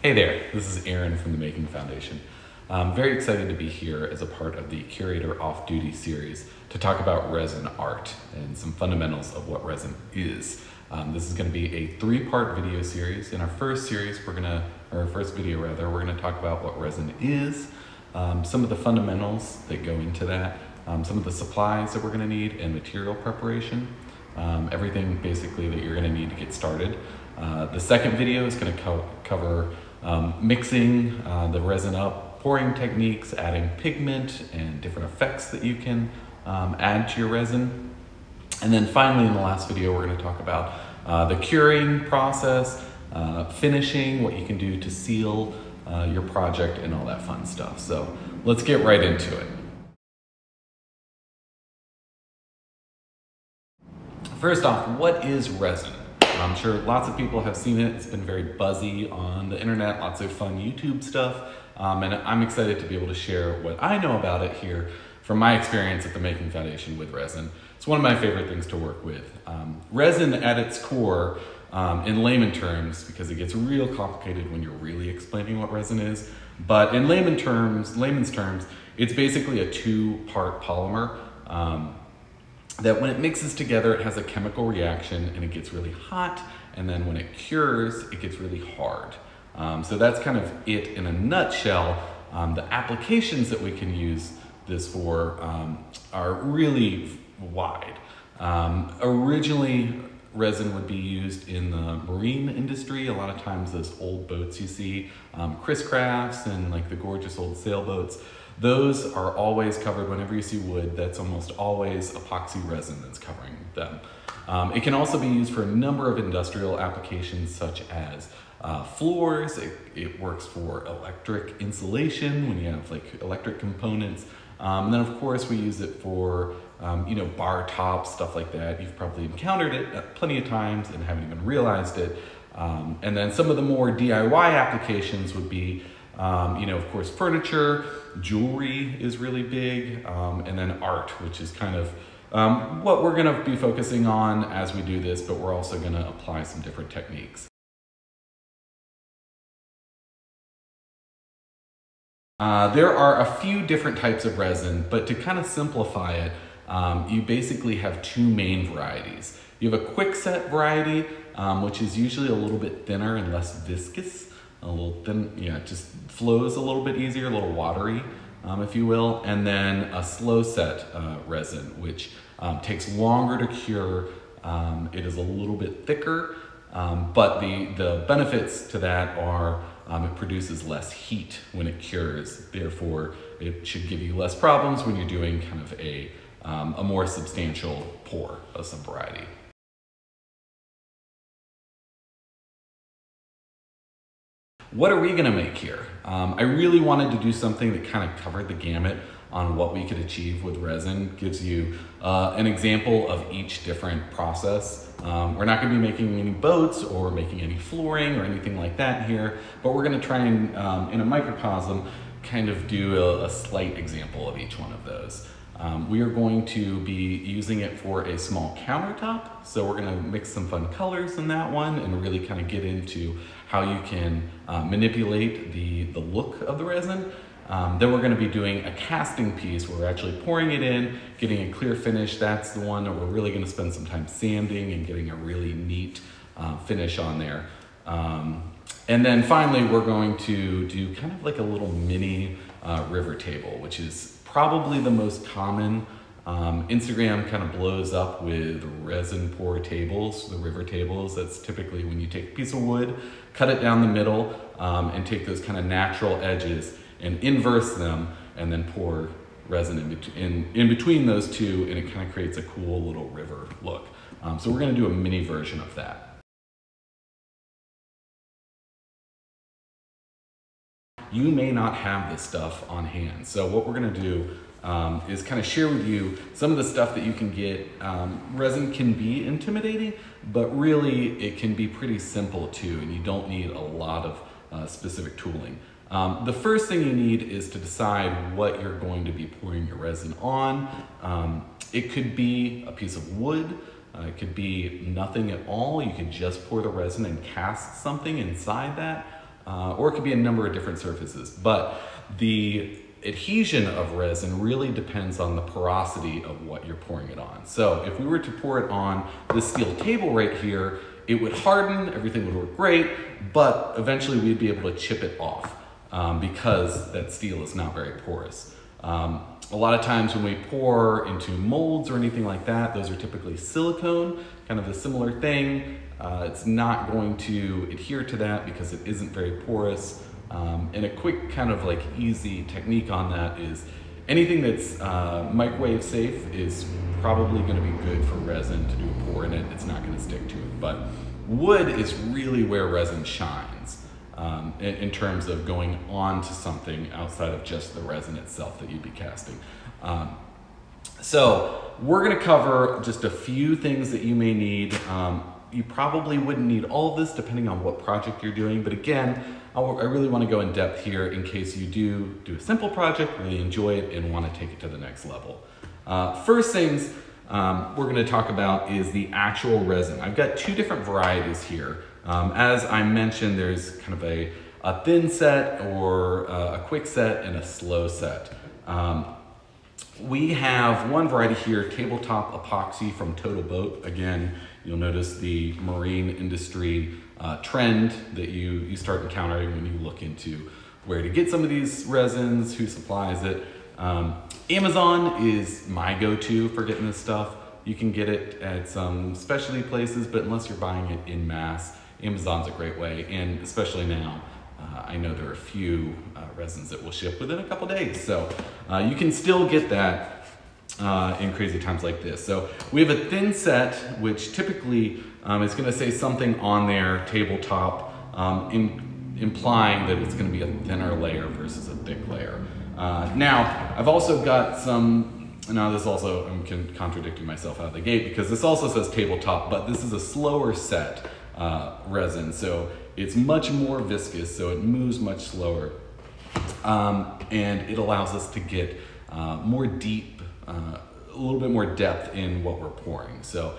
Hey there, this is Aaron from the Making Foundation. I'm very excited to be here as a part of the Curator Off-Duty series to talk about resin art and some fundamentals of what resin is. This is going to be a three-part video series. In our first series, we're going to talk about what resin is, some of the fundamentals that go into that, some of the supplies that we're going to need, and material preparation. Everything basically that you're going to need to get started. The second video is going to cover mixing the resin up, pouring techniques, adding pigment and different effects that you can add to your resin. And then finally, in the last video, we're going to talk about the curing process, finishing, what you can do to seal your project, and all that fun stuff. So let's get right into it. First off, what is resin? I'm sure lots of people have seen it. It's been very buzzy on the internet, lots of fun YouTube stuff. And I'm excited to be able to share what I know about it here from my experience at the Making Foundation with resin. It's one of my favorite things to work with. Resin at its core, in layman terms, because it gets real complicated when you're really explaining what resin is, but in layman's terms, it's basically a two-part polymer. That when it mixes together, it has a chemical reaction and it gets really hot, and then when it cures, it gets really hard. So that's kind of it in a nutshell. The applications that we can use this for are really wide. Originally, resin would be used in the marine industry. A lot of times those old boats you see, Chris Crafts and like the gorgeous old sailboats, those are always covered. Whenever you see wood, that's almost always epoxy resin that's covering them. It can also be used for a number of industrial applications such as floors. It works for electric insulation when you have like electric components. And then of course we use it for bar tops, stuff like that. You've probably encountered it plenty of times and haven't even realized it. And then some of the more DIY applications would be of course, furniture, jewelry is really big, and then art, which is kind of what we're going to be focusing on as we do this, but we're also going to apply some different techniques. There are a few different types of resin, but to kind of simplify it, you basically have two main varieties. You have a quickset variety, which is usually a little bit thinner and less viscous. A little thin, it just flows a little bit easier, a little watery, if you will. And then a slow set resin, which takes longer to cure. It is a little bit thicker, but the benefits to that are it produces less heat when it cures. Therefore, it should give you less problems when you're doing kind of a more substantial pour of some variety. What are we gonna make here? I really wanted to do something that kind of covered the gamut on what we could achieve with resin. Gives you an example of each different process. We're not gonna be making any boats or making any flooring or anything like that here, but we're gonna try and, in a microcosm, kind of do a slight example of each one of those. We are going to be using it for a small countertop. So we're gonna mix some fun colors in that one and really kind of get into how you can manipulate the look of the resin. Then we're gonna be doing a casting piece where we're actually pouring it in, getting a clear finish. That's the one that we're really gonna spend some time sanding and getting a really neat finish on there. And then finally, we're going to do kind of like a little mini river table, which is probably the most common. Instagram kind of blows up with resin pour tables, the river tables. That's typically when you take a piece of wood, cut it down the middle, and take those kind of natural edges and inverse them, and then pour resin in between those two, and it kind of creates a cool little river look. So we're gonna do a mini version of that. You may not have this stuff on hand. So what we're gonna do is kind of share with you some of the stuff that you can get. Resin can be intimidating, but really it can be pretty simple too, and you don't need a lot of specific tooling. The first thing you need is to decide what you're going to be pouring your resin on. It could be a piece of wood, it could be nothing at all. You could just pour the resin and cast something inside that. or it could be a number of different surfaces. But the adhesion of resin really depends on the porosity of what you're pouring it on. So if we were to pour it on the steel table right here, it would harden, everything would work great, but eventually we'd be able to chip it off because that steel is not very porous. A lot of times when we pour into molds or anything like that, those are typically silicone, kind of a similar thing. It's not going to adhere to that because it isn't very porous. And a quick kind of like easy technique on that is anything that's microwave safe is probably going to be good for resin to do a pour in it. It's not going to stick to it. But wood is really where resin shines in terms of going on to something outside of just the resin itself that you'd be casting. So we're going to cover just a few things that you may need. You probably wouldn't need all of this depending on what project you're doing. But again, I really want to go in depth here in case you do a simple project, really enjoy it, and want to take it to the next level. First things we're going to talk about is the actual resin. I've got two different varieties here. As I mentioned, there's kind of a thin set or a quick set and a slow set. We have one variety here, tabletop epoxy from Total Boat. Again, you'll notice the marine industry trend that you start encountering when you look into where to get some of these resins, who supplies it. Amazon is my go-to for getting this stuff. You can get it at some specialty places, but unless you're buying it in mass, Amazon's a great way, and especially now, I know there are a few resins that will ship within a couple days, so you can still get that in crazy times like this. So we have a thin set, which typically is going to say something on there, tabletop, implying that it's going to be a thinner layer versus a thick layer. Now, I've also got some, now this also, I'm contradicting myself out of the gate because this also says tabletop, but this is a slower set resin. So it's much more viscous, so it moves much slower. And it allows us to get more deep, a little bit more depth in what we're pouring. So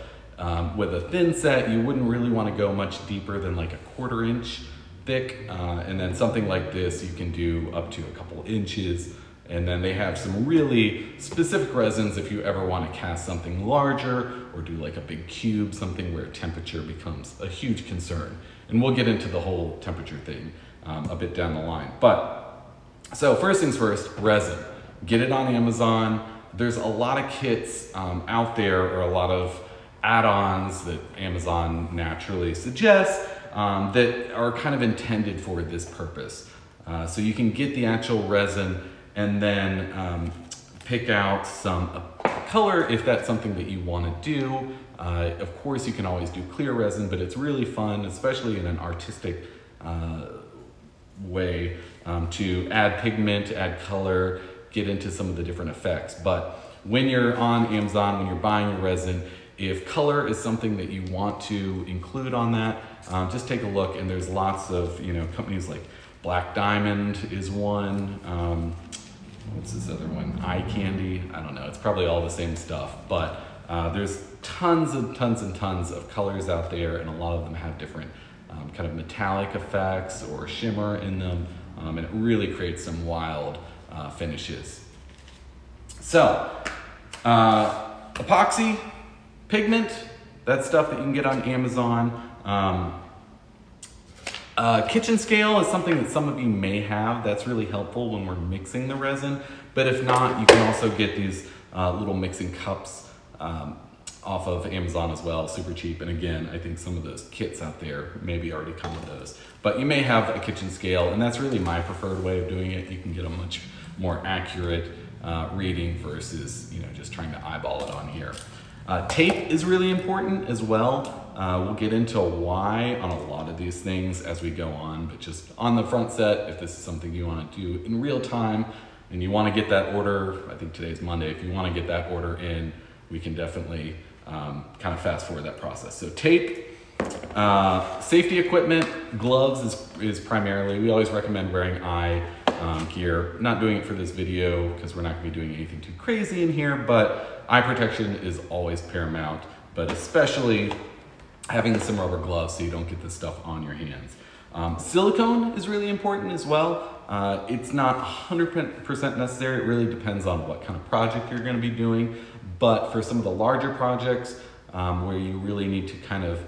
with a thin set, you wouldn't really want to go much deeper than like a 1/4 inch thick. And then something like this, you can do up to a couple inches. And then they have some really specific resins if you ever want to cast something larger or do like a big cube, something where temperature becomes a huge concern. And we'll get into the whole temperature thing a bit down the line. But so first things first, resin. Get it on Amazon. There's a lot of kits out there, or a lot of add-ons that Amazon naturally suggests that are kind of intended for this purpose. So you can get the actual resin and then pick out some color if that's something that you want to do. Of course, you can always do clear resin, but it's really fun, especially in an artistic way, to add pigment, add color, get into some of the different effects. But when you're on Amazon, when you're buying your resin, if color is something that you want to include on that, just take a look. And there's lots of, companies like Black Diamond is one. What's this other one? Eye Candy. I don't know. It's probably all the same stuff, but there's tons and tons and tons of colors out there, and a lot of them have different kind of metallic effects or shimmer in them, and it really creates some wild finishes. So, epoxy, pigment, that's stuff that you can get on Amazon. Kitchen scale is something that some of you may have. That's really helpful when we're mixing the resin. But if not, you can also get these little mixing cups off of Amazon as well, super cheap. And again, I think some of those kits out there maybe already come with those. But you may have a kitchen scale, and that's really my preferred way of doing it. You can get a much more accurate reading versus just trying to eyeball it on here. Tape is really important as well. We'll get into why on a lot of these things as we go on, but just on the front set, if this is something you want to do in real time and you want to get that order, I think today's Monday, if you want to get that order in, we can definitely kind of fast forward that process. So tape, safety equipment, gloves is primarily, we always recommend wearing eye gear. Not doing it for this video because we're not going to be doing anything too crazy in here, but eye protection is always paramount, but especially having some rubber gloves so you don't get this stuff on your hands. Silicone is really important as well. It's not 100% necessary. It really depends on what kind of project you're going to be doing. But for some of the larger projects where you really need to kind of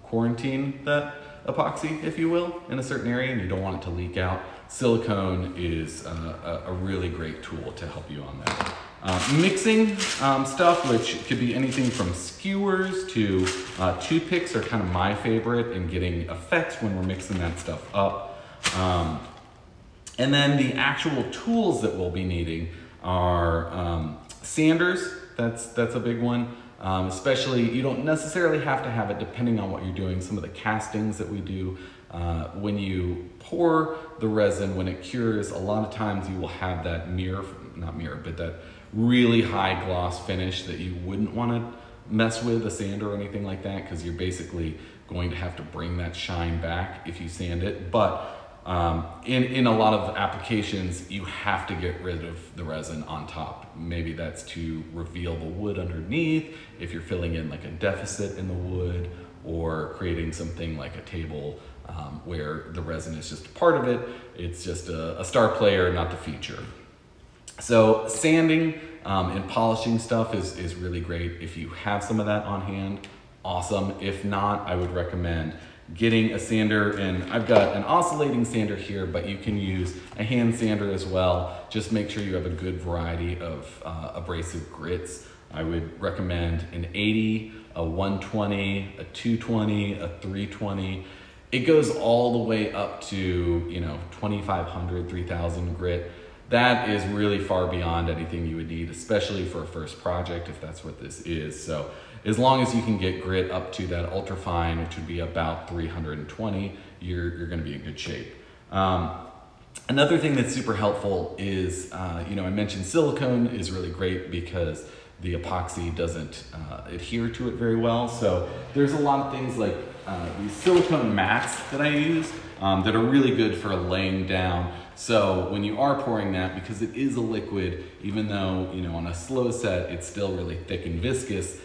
quarantine that epoxy, if you will, in a certain area and you don't want it to leak out, silicone is a really great tool to help you on that. Mixing stuff, which could be anything from skewers to toothpicks, are kind of my favorite in getting effects when we're mixing that stuff up. And then the actual tools that we'll be needing are sanders. That's a big one. Especially, you don't necessarily have to have it depending on what you're doing. Some of the castings that we do, when you pour the resin, when it cures, a lot of times you will have that but that really high gloss finish that you wouldn't want to mess with a sander or anything like that, because you're basically going to have to bring that shine back if you sand it. But in a lot of applications, you have to get rid of the resin on top. Maybe that's to reveal the wood underneath, if you're filling in like a deficit in the wood, or creating something like a table where the resin is just a part of it. It's just a star player, not the feature. So sanding and polishing stuff is really great. If you have some of that on hand, awesome. If not, I would recommend getting a sander, and I've got an oscillating sander here, but you can use a hand sander as well. Just make sure you have a good variety of abrasive grits. I would recommend an 80, a 120, a 220, a 320. It goes all the way up to, 2,500, 3,000 grit. That is really far beyond anything you would need, especially for a first project, if that's what this is. So as long as you can get grit up to that ultra fine, which would be about 320, you're going to be in good shape. Another thing that's super helpful is, I mentioned silicone is really great because the epoxy doesn't adhere to it very well. So there's a lot of things like these silicone mats that I use that are really good for laying down. So when you are pouring that, because it is a liquid, even though, on a slow set, it's still really thick and viscous,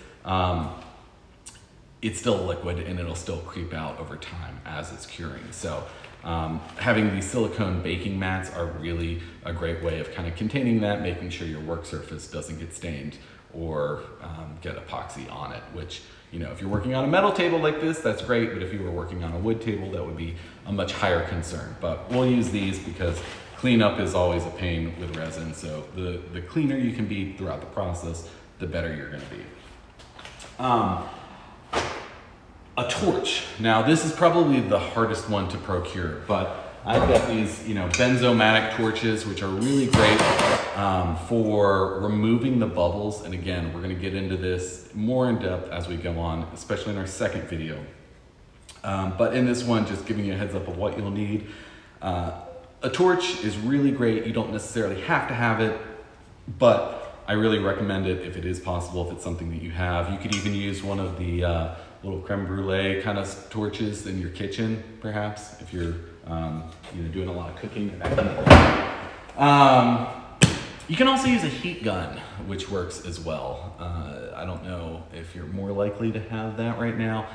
it's still a liquid and it'll still creep out over time as it's curing. So having these silicone baking mats are really a great way of kind of containing that, making sure your work surface doesn't get stained or get epoxy on it, which, if you're working on a metal table like this, that's great, but if you were working on a wood table, that would be a much higher concern. But we'll use these because cleanup is always a pain with resin, so the cleaner you can be throughout the process, the better you're gonna be. A torch. Now, this is probably the hardest one to procure, but I've got these, benzomatic torches, which are really great for removing the bubbles. And again, we're gonna get into this more in depth as we go on, especially in our second video. But in this one, just giving you a heads up of what you'll need. A torch is really great. You don't necessarily have to have it, but I really recommend it if it is possible, if it's something that you have. You could even use one of the little creme brulee kind of torches in your kitchen, perhaps, if you're doing a lot of cooking or that kind of thing. You can also use a heat gun, which works as well. I don't know if you're more likely to have that right now.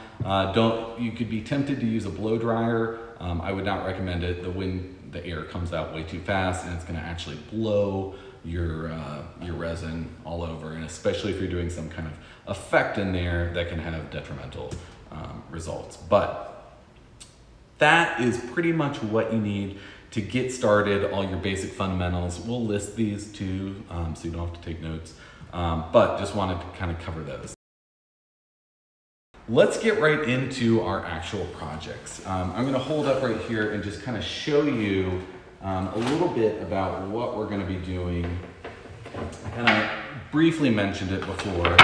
You could be tempted to use a blow dryer. I would not recommend it. The air comes out way too fast and it's gonna actually blow your resin all over, and especially if you're doing some kind of effect in there, that can have detrimental results. But that is pretty much what you need to get started, all your basic fundamentals. We'll list these too, so you don't have to take notes, but just wanted to kind of cover those. Let's get right into our actual projects. I'm gonna hold up right here and just kind of show you a little bit about what we're gonna be doing. And I briefly mentioned it before.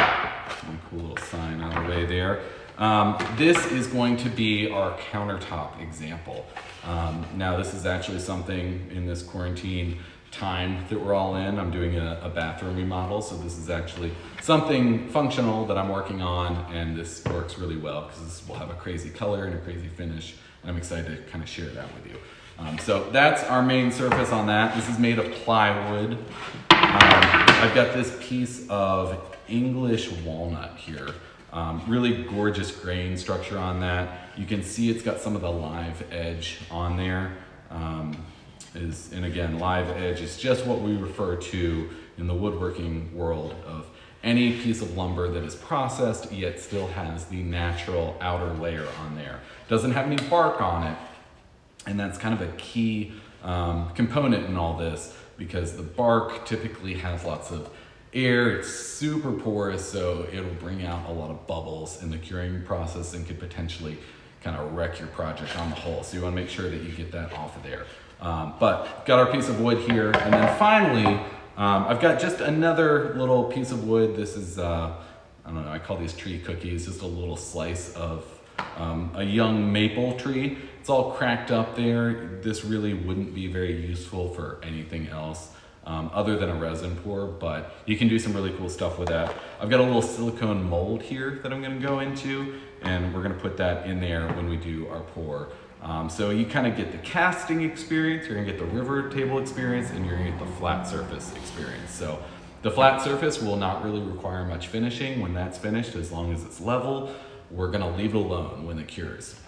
Cool little sign on the way there. This is going to be our countertop example. Now this is actually something in this quarantine time that we're all in. I'm doing a bathroom remodel, so this is actually something functional that I'm working on, and this works really well because this will have a crazy color and a crazy finish, and I'm excited to kind of share that with you. So that's our main surface on that. This is made of plywood. I've got this piece of English walnut here. Really gorgeous grain structure on that. You can see it's got some of the live edge on there. And again, live edge is just what we refer to in the woodworking world of any piece of lumber that is processed yet still has the natural outer layer on there. Doesn't have any bark on it, and that's kind of a key component in all this, because the bark typically has lots of air, it's super porous, so it'll bring out a lot of bubbles in the curing process and could potentially kind of wreck your project on the whole. So you want to make sure that you get that off of there. But got our piece of wood here, and then finally I've got just another little piece of wood. This is I don't know, I call these tree cookies, just a little slice of a young maple tree. It's all cracked up there. This really wouldn't be very useful for anything else other than a resin pour, but you can do some really cool stuff with that. I've got a little silicone mold here that I'm gonna go into, and we're gonna put that in there when we do our pour. So you kind of get the casting experience, you're gonna get the river table experience, and you're gonna get the flat surface experience. So the flat surface will not really require much finishing. When that's finished, as long as it's level, we're gonna leave it alone when it cures.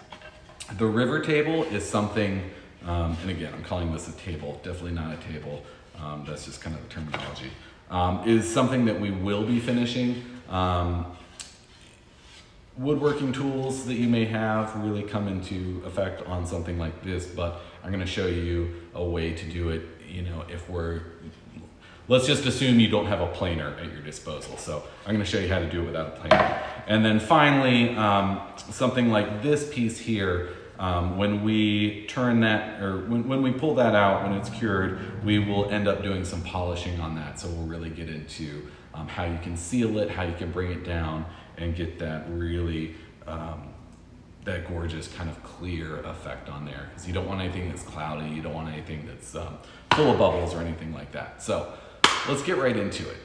The river table is something, and again, I'm calling this a table, definitely not a table. That's just kind of the terminology. Is something that we will be finishing. Woodworking tools that you may have really come into effect on something like this, but I'm gonna show you a way to do it, you know, let's just assume you don't have a planer at your disposal. So I'm gonna show you how to do it without a planer. And then finally, something like this piece here, when we turn that, or when we pull that out, when it's cured, we will end up doing some polishing on that. So we'll really get into how you can seal it, how you can bring it down, and get that really, that gorgeous kind of clear effect on there. Because you don't want anything that's cloudy, you don't want anything that's full of bubbles or anything like that. So let's get right into it.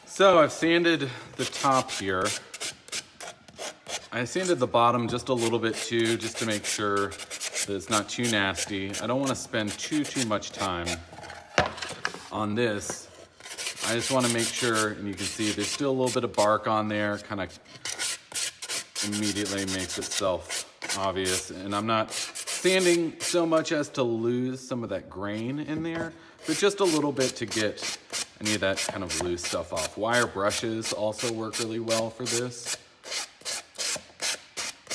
So I've sanded the top here. I sanded the bottom just a little bit too, just to make sure that it's not too nasty. I don't want to spend too much time on this. I just want to make sure, and you can see there's still a little bit of bark on there, kind of immediately makes itself obvious. And I'm not sanding so much as to lose some of that grain in there, but just a little bit to get any of that kind of loose stuff off. Wire brushes also work really well for this.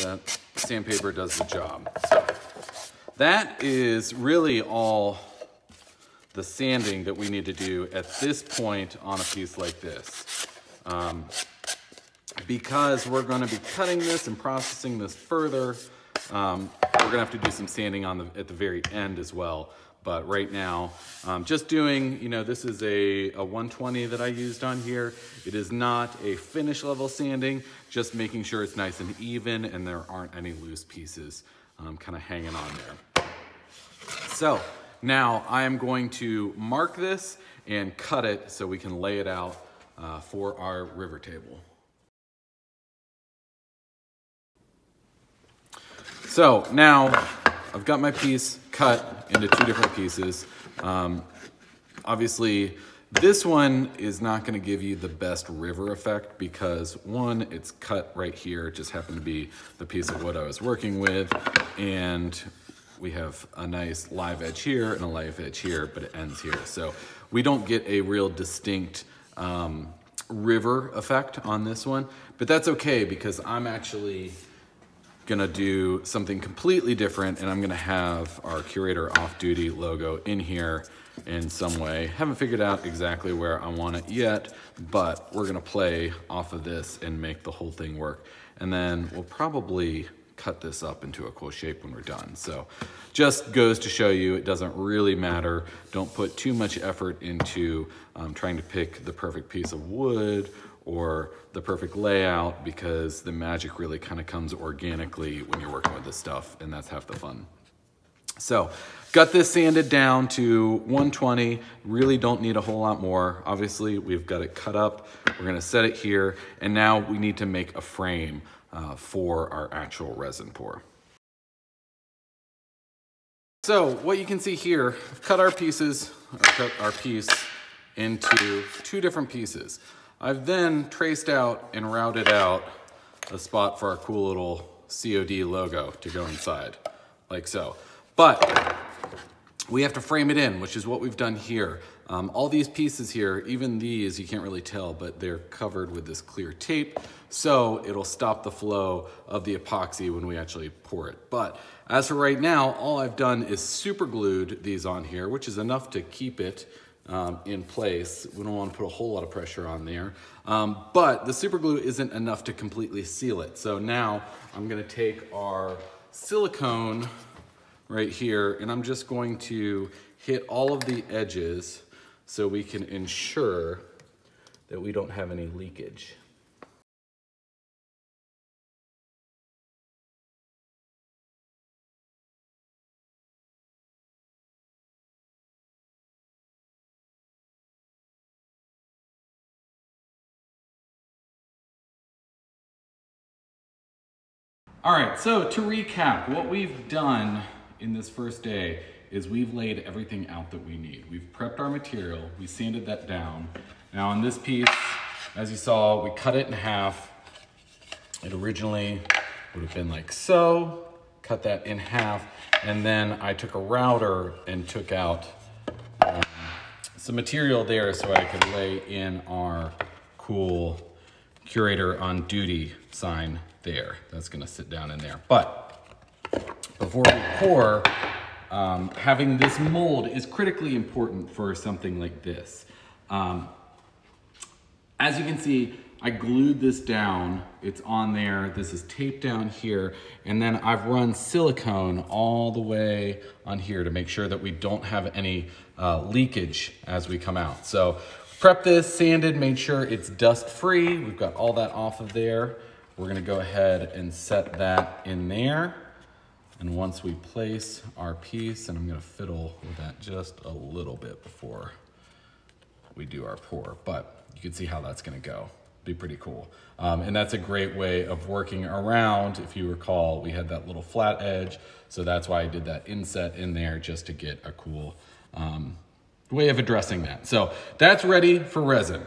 That sandpaper does the job. So that is really all the sanding that we need to do at this point on a piece like this. Because we're going to be cutting this and processing this further, we're going to have to do some sanding at the very end as well. But right now, just doing, you know, this is a 120 that I used on here. It is not a finish level sanding, just making sure it's nice and even and there aren't any loose pieces kind of hanging on there. So now I am going to mark this and cut it so we can lay it out for our river table. So now I've got my piece cut into two different pieces. Obviously, this one is not going to give you the best river effect because one, it's cut right here. It just happened to be the piece of wood I was working with. And we have a nice live edge here and a live edge here, but it ends here. So we don't get a real distinct river effect on this one, but that's okay because I'm actually gonna do something completely different, and I'm gonna have our Curator off-duty logo in here in some way. Haven't figured out exactly where I want it yet, but we're gonna play off of this and make the whole thing work. And then we'll probably cut this up into a cool shape when we're done. So just goes to show you it doesn't really matter. Don't put too much effort into trying to pick the perfect piece of wood or the perfect layout, because the magic really kind of comes organically when you're working with this stuff, and that's half the fun. So got this sanded down to 120, really don't need a whole lot more. Obviously we've got it cut up, we're gonna set it here, and now we need to make a frame for our actual resin pour. So what you can see here, I've cut our piece into 2 different pieces. I've then traced out and routed out a spot for our cool little C.O.D logo to go inside, like so. But we have to frame it in, which is what we've done here. All these pieces here, even these, you can't really tell, but they're covered with this clear tape, so it'll stop the flow of the epoxy when we actually pour it. But as for right now, all I've done is super glued these on here, which is enough to keep it in place. We don't want to put a whole lot of pressure on there. But the super glue isn't enough to completely seal it. So now I'm gonna take our silicone right here, and I'm just going to hit all of the edges so we can ensure that we don't have any leakage. All right, so to recap, what we've done in this first day is we've laid everything out that we need. We've prepped our material, we sanded that down. Now on this piece, as you saw, we cut it in half. It originally would have been like so, cut that in half, and then I took a router and took out some material there so I could lay in our cool Curator on duty sign there. That's gonna sit down in there. But before we pour, having this mold is critically important for something like this. As you can see, I glued this down. It's on there. This is taped down here. And then I've run silicone all the way on here to make sure that we don't have any leakage as we come out. So prep this, sanded, made sure it's dust free. We've got all that off of there. We're gonna go ahead and set that in there. And once we place our piece, and I'm gonna fiddle with that just a little bit before we do our pour, but you can see how that's gonna go. Be pretty cool. And that's a great way of working around. If you recall, we had that little flat edge, so that's why I did that inset in there, just to get a cool way of addressing that. So that's ready for resin.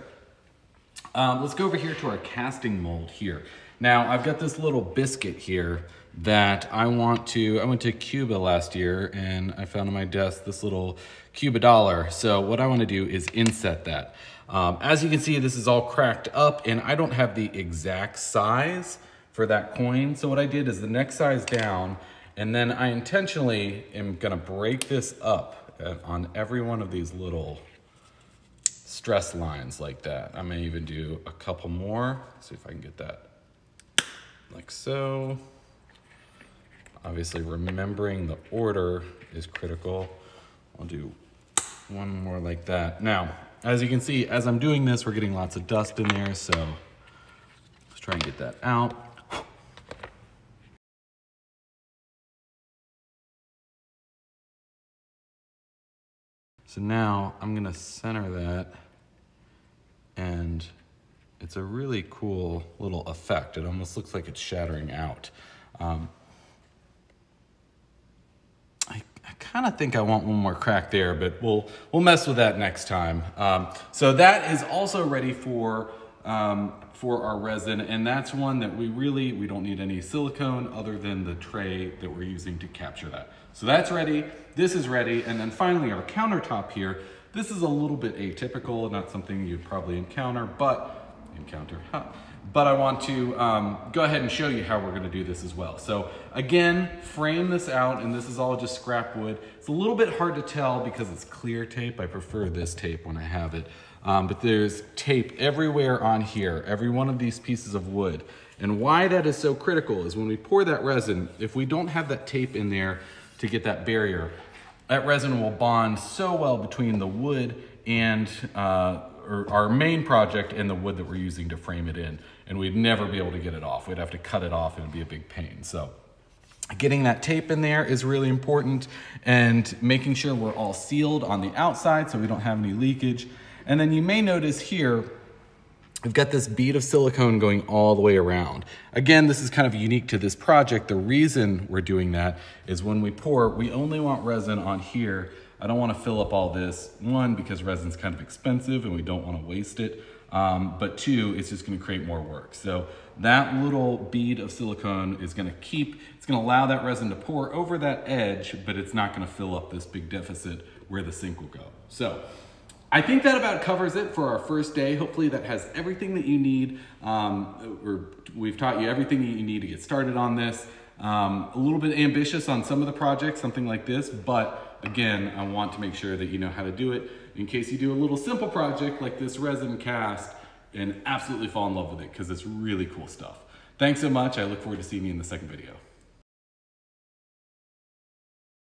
Let's go over here to our casting mold here. Now I've got this little biscuit here that I went to Cuba last year, and I found on my desk this little Cuba dollar. So what I want to do is inset that. As you can see, this is all cracked up, and I don't have the exact size for that coin. So what I did is the next size down, and then I intentionally am gonna break this up on every one of these little stress lines like that. I may even do a couple more. Let's see if I can get that like so. Obviously, remembering the order is critical. I'll do one more like that. Now, as you can see, as I'm doing this, we're getting lots of dust in there, so let's try and get that out. So now I'm gonna center that, and it's a really cool little effect. It almost looks like it's shattering out. I kind of think I want one more crack there, but we'll mess with that next time. So that is also ready for our resin, and that's one that we don't need any silicone other than the tray that we're using to capture that. So that's ready, this is ready, and then finally our countertop here. This is a little bit atypical, not something you'd probably encounter, but I want to go ahead and show you how we're gonna do this as well. So again, frame this out, and this is all just scrap wood. It's a little bit hard to tell because it's clear tape. I prefer this tape when I have it. but there's tape everywhere on here, every one of these pieces of wood. And why that is so critical is when we pour that resin, if we don't have that tape in there to get that barrier, that resin will bond so well between the wood and our main project and the wood that we're using to frame it in. And we'd never be able to get it off. We'd have to cut it off and it'd be a big pain. So getting that tape in there is really important, and making sure we're all sealed on the outside so we don't have any leakage. And then you may notice here, we've got this bead of silicone going all the way around. Again, this is kind of unique to this project. The reason we're doing that is when we pour, we only want resin on here. I don't want to fill up all this. One, because resin's kind of expensive and we don't want to waste it. But two, it's just going to create more work. So that little bead of silicone is going to it's going to allow that resin to pour over that edge, but it's not going to fill up this big deficit where the sink will go. So I think that about covers it for our first day. Hopefully that has everything that you need, or we've taught you everything that you need to get started on this. A little bit ambitious on some of the projects, something like this, but again, I want to make sure that you know how to do it in case you do a little simple project like this resin cast and absolutely fall in love with it, because it's really cool stuff. Thanks so much. I look forward to seeing you in the second video.